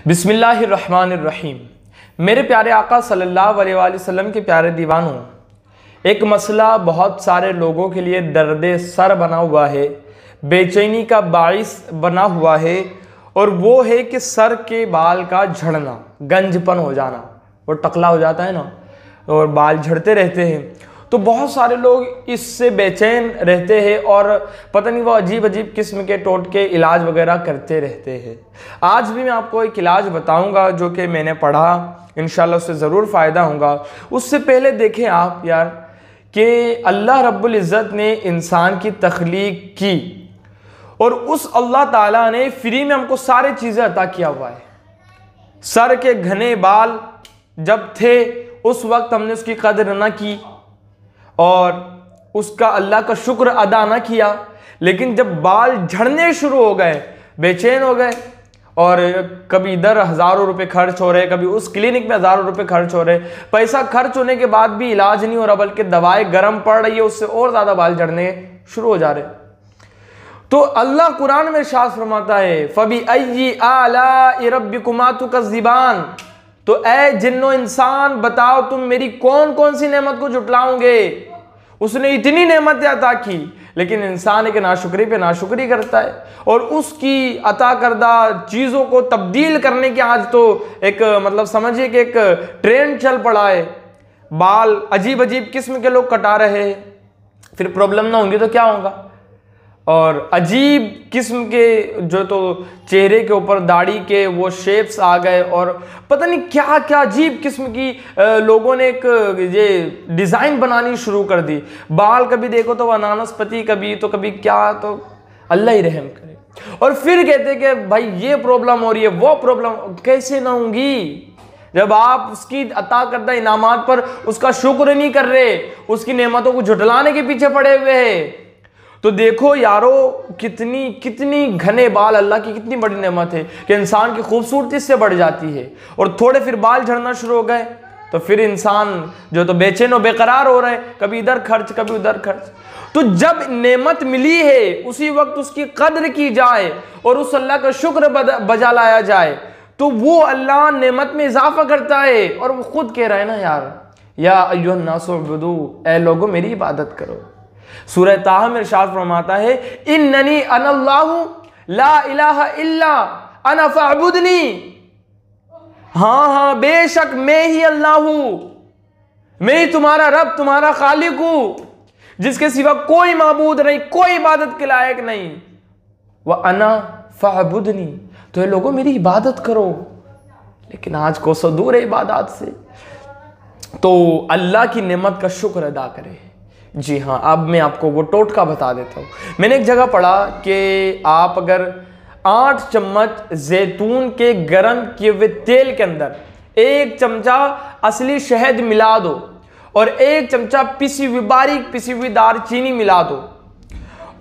बिस्मिल्लाहिर्रहमानिर्रहीम। मेरे प्यारे आका सल्लल्लाहु अलैहि वसल्लम के प्यारे दीवानों, एक मसला बहुत सारे लोगों के लिए दर्द सर बना हुआ है, बेचैनी का बाइस बना हुआ है, और वो है कि सर के बाल का झड़ना, गंजपन हो जाना, वो टकला हो जाता है ना, और बाल झड़ते रहते हैं। तो बहुत सारे लोग इससे बेचैन रहते हैं और पता नहीं वो अजीब अजीब किस्म के टोटके इलाज वगैरह करते रहते हैं। आज भी मैं आपको एक इलाज बताऊंगा जो कि मैंने पढ़ा, इंशाल्लाह उससे ज़रूर फ़ायदा होगा। उससे पहले देखें आप यार कि अल्लाह रब्बुल इज़्ज़त ने इंसान की तख्लीक की और उस अल्लाह ताला ने फ्री में हमको सारी चीज़ें अता किया हुआ है। सर के घने बाल जब थे उस वक्त हमने उसकी कदर न की और उसका अल्लाह का शुक्र अदा ना किया, लेकिन जब बाल झड़ने शुरू हो गए बेचैन हो गए और कभी इधर हज़ारों रुपए खर्च हो रहे, कभी उस क्लिनिक में हज़ारों रुपए खर्च हो रहे, पैसा खर्च होने के बाद भी इलाज नहीं हो रहा बल्कि दवाएं गर्म पड़ रही है, उससे और ज़्यादा बाल झड़ने शुरू हो जा रहे। तो अल्लाह कुरान में इरशाद फरमाता है, फबी अय्यि आलाइ रब्बिकुमा तुकज़्ज़िबान, तो ऐ जिन्नो इंसान बताओ तुम मेरी कौन कौन सी नेमत को जुटलाओगे। उसने इतनी नेमतें अता की, लेकिन इंसान एक नाशुक्री पे नाशुक्री करता है और उसकी अता करदा चीज़ों को तब्दील करने की आज तो एक मतलब समझिए कि एक ट्रेंड चल पड़ा है। बाल अजीब अजीब किस्म के लोग कटा रहे हैं, फिर प्रॉब्लम ना होंगी तो क्या होगा। और अजीब किस्म के जो तो चेहरे के ऊपर दाढ़ी के वो शेप्स आ गए और पता नहीं क्या क्या अजीब किस्म की लोगों ने एक ये डिज़ाइन बनानी शुरू कर दी। बाल कभी देखो तो वनानस्पति, कभी तो कभी क्या, तो अल्लाह ही रहम करे। और फिर कहते कि भाई ये प्रॉब्लम हो रही है, वो प्रॉब्लम कैसे ना होंगी जब आप उसकी अता करदा इनामात पर उसका शुक्र नहीं कर रहे, उसकी नेमतों को झुटलाने के पीछे पड़े हुए हैं। तो देखो यारो कितनी कितनी घने बाल अल्लाह की कितनी बड़ी नेमत है कि इंसान की खूबसूरती से बढ़ जाती है। और थोड़े फिर बाल झड़ना शुरू हो गए तो फिर इंसान जो तो बेचैन और बेकरार हो रहा है, कभी इधर खर्च कभी उधर खर्च। तो जब नेमत मिली है उसी वक्त उसकी कद्र की जाए और उस अल्लाह का शुक्र बजा लाया जाए तो वो अल्लाह नेमत में इजाफा करता है। और वो खुद कह रहा है ना यार, या अय्युहन नासु उबुदू, ऐ लोगों मेरी इबादत करो। सूरह ताहा में इरशाद फरमाता है, इन्ननी अनल्लाहु ला इलाहा इल्ला अना फअबुदनी, हाँ बेशक मैं ही अल्लाह हूं, मैं ही तुम्हारा रब तुम्हारा खालिक हूं, जिसके सिवा कोई माबूद नहीं, कोई इबादत के लायक नहीं। वह अना फअबुदनी, तो ये लोगों मेरी इबादत करो। लेकिन आज कोसों दूर है इबादत से। तो अल्लाह की नेमत का शुक्र अदा करें। जी हाँ, अब मैं आपको वो टोटका बता देता हूँ। मैंने एक जगह पढ़ा कि आप अगर 8 चम्मच जैतून के गर्म किए हुए तेल के अंदर 1 चमचा असली शहद मिला दो और 1 चमचा पिसी हुई बारीक पिसी हुई दालचीनी मिला दो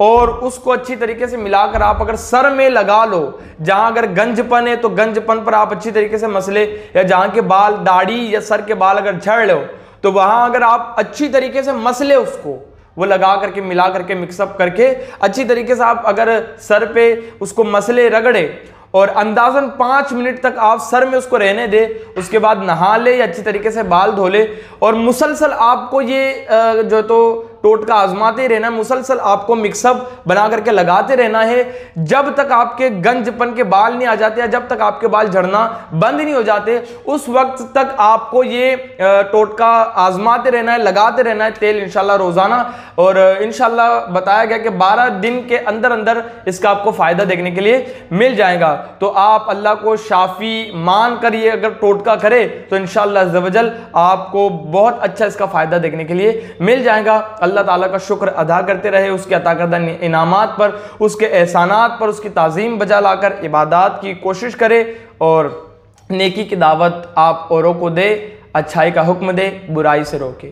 और उसको अच्छी तरीके से मिलाकर आप अगर सर में लगा लो, जहां अगर गंजपन है तो गंजपन पर आप अच्छी तरीके से मसले, या जहां के बाल दाढ़ी या सर के बाल अगर झड़ लो तो वहां अगर आप अच्छी तरीके से मसले उसको वो लगा करके मिला करके मिक्सअप करके अच्छी तरीके से आप अगर सर पे उसको मसले रगड़े और अंदाजन 5 मिनट तक आप सर में उसको रहने दे, उसके बाद नहा ले या अच्छी तरीके से बाल धो ले और मुसलसल आपको ये जो तो टोटका आजमाते रहना, मुसलसल आपको मिक्सअप बना करके लगाते रहना है जब तक आपके गंजपन के बाल नहीं आ जाते या जब तक आपके बाल झड़ना बंद नहीं हो जाते। उस वक्त तक आपको ये टोटका आजमाते रहना है, लगाते रहना है तेल इंशाल्लाह रोजाना। और इंशाल्लाह बताया गया कि 12 दिन के अंदर अंदर इसका आपको फायदा देखने के लिए मिल जाएगा। तो आप अल्लाह को शाफी मान कर ये अगर टोटका करे तो इंशाल्लाह अज़्ज़वजल आपको बहुत अच्छा इसका फायदा देखने के लिए मिल जाएगा। अल्लाह ताला का शुक्र अदा करते रहे, उसके अता करदा इनामात पर, उसके एहसानात पर, उसकी ताज़ीम बजा लाकर इबादत की कोशिश करे और नेकी की दावत आप औरों को दे, अच्छाई का हुक्म दे, बुराई से रोके।